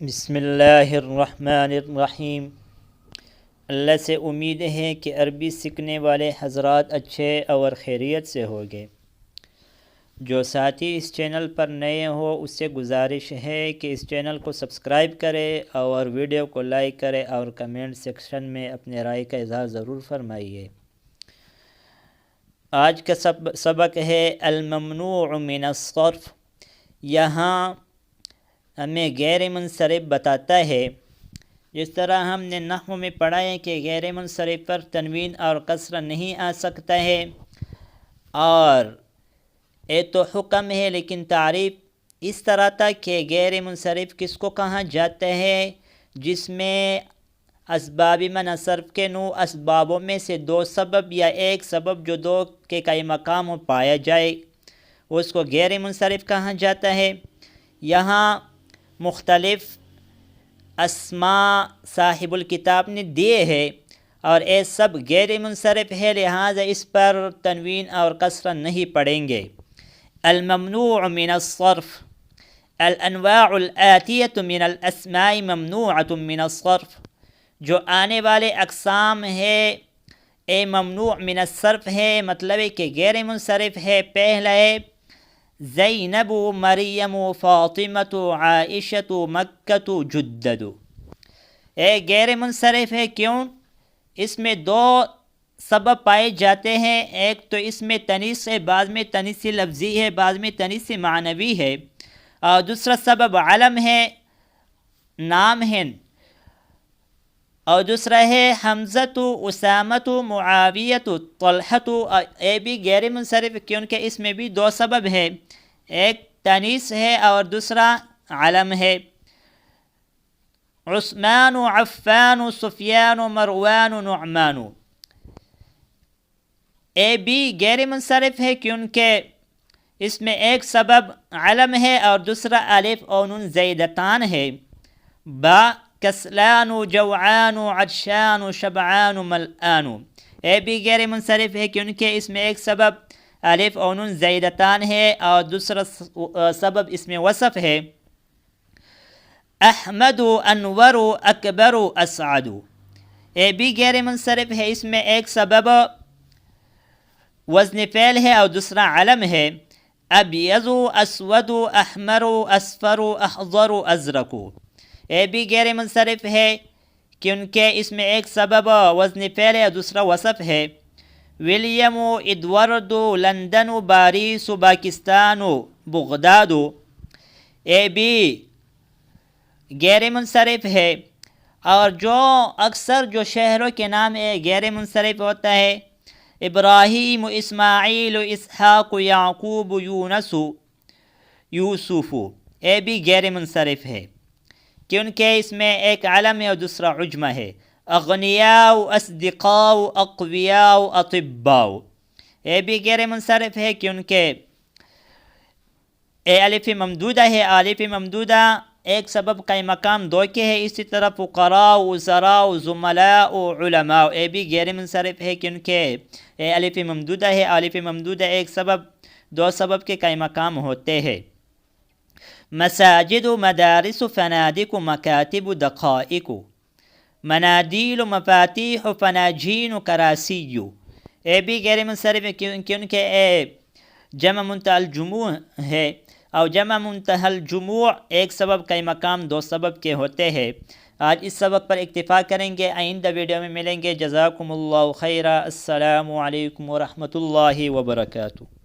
بسم اللہ الرحمن الرحیم۔ اللہ سے امید ہے کہ عربی سیکھنے والے حضرات اچھے اور خیریت سے ہوگے۔ جو ساتھی اس چینل پر نئے ہو اس سے گزارش ہے کہ اس چینل کو سبسکرائب کرے اور ویڈیو کو لائک کرے اور کمنٹ سیکشن میں اپنے رائے کا اظہار ضرور فرمائیے۔ آج کا سبق ہے الممنوع من الصرف۔ یہاں ہمیں غیر منصرف بتاتا ہے۔ جس طرح ہم نے نحو میں پڑھا ہے کہ غیر منصرف پر تنوین اور کسرہ نہیں آ سکتا ہے، اور تو حکم ہے لیکن تعریف اس طرح تھا کہ غیر منصرف کس کو کہا جاتا ہے؟ جس میں اسباب منع صرف کے نوع اسبابوں میں سے دو سبب یا ایک سبب جو دو کے کئی مقام پایا جائے، اس کو غیر منصرف کہا جاتا ہے۔ یہاں مختلف اسماء صاحب الکتاب نے دیے ہیں اور یہ سب غیر منصرف ہے، لہذا اس پر تنوین اور کسرہ نہیں پڑیں گے۔ الممنوع من الصرف، الانواع الآتیۃ من الاسماء ممنوعۃ من الصرف، جو آنے والے اقسام ہے اے ممنوع من الصرف ہے، مطلب ہے کہ غیر منصرف ہے۔ پہلا ہے زینب، مریم، فاطمۃ، عائشۃ، مکۃ، جدد۔ غیر منصرف ہے، کیوں؟ اس میں دو سبب پائے جاتے ہیں، ایک تو اس میں تنیث ہے، بعض میں تنیث لفظی ہے، بعض میں تنیث معنوی ہے، اور دوسرا سبب علم ہے، نام ہے، اور دوسرا ہے حمزۃ، اسامۃ، معاویۃ، طلحۃ۔ یہ بھی غیر منصرف کیونکہ اس میں بھی دو سبب ہے، ایک تنیث ہے اور دوسرا علم ہے۔ عثمان، عفان، سفیان، مروان، نعمان۔ یہ بھی غیر منصرف ہے کیونکہ اس میں ایک سبب علم ہے اور دوسرا الف اور نون زائدتان ہے۔ با، کسلان، جوعان، عطشان، شبعان، ملآن۔ یہ بھی غیر منصرف ہے کیونکہ اس میں ایک سبب الف اور نون زائدتان ہے اور دوسرا سبب اس میں وصف ہے۔ احمد، انور، اکبر، اسعد۔ یہ بھی غیر منصرف ہے، اس میں ایک سبب وزن فعل ہے اور دوسرا علم ہے۔ ابیض، اسود، احمر، اصفر، اخضر، ازرق۔ یہ بھی غیر منصرف ہے کیونکہ اس میں ایک سبب وزن فعل ہے اور دوسرا وصف ہے۔ William, Edward, London, Paris, Pakistan, Baghdad. یہ بھی غیر منصرف ہے، اور جو اکثر جو شہروں کے نام غیر منصرف ہوتا ہے، ابراہیم، اسماعیل، اسحاق، یعقوب، یونس، یوسف۔ یہ بھی غیر منصرف ہے کیونکہ اس میں ایک علم ہے اور دوسرا عجمہ ہے۔ اغنیاء، اصدقاء، اقویاء، اطباء۔ یہ بھی غیر منصرف ہے کیونکہ الف ممدودہ ہے، الف ممدودہ ایک سبب کا مقام دو کے ہے، اسی طرح فقراء، وزراء، زملاء، علماء۔ یہ بھی غیر منصرف ہے کیونکہ الف ممدودہ ہے، الف ممدودہ ایک سبب دو سبب کے کئی مقام ہوتے ہیں۔ مساجد، مدارس، فنادق، مکاتب، دقائق۔ منادیل، مفاتیح، فناجین، کراسی۔ یہ بھی غیر منصرف ہے کیونکہ جمع منتہی الجموع ہے، اور جمع منتہی الجموع ایک سبب کئی مقام دو سبب کے ہوتے ہیں۔ آج اس سبق پر اکتفا کریں گے، آئندہ ویڈیو میں ملیں گے۔ جزاکم اللہ خیرا، السلام علیکم ورحمۃ اللہ وبرکاتہ۔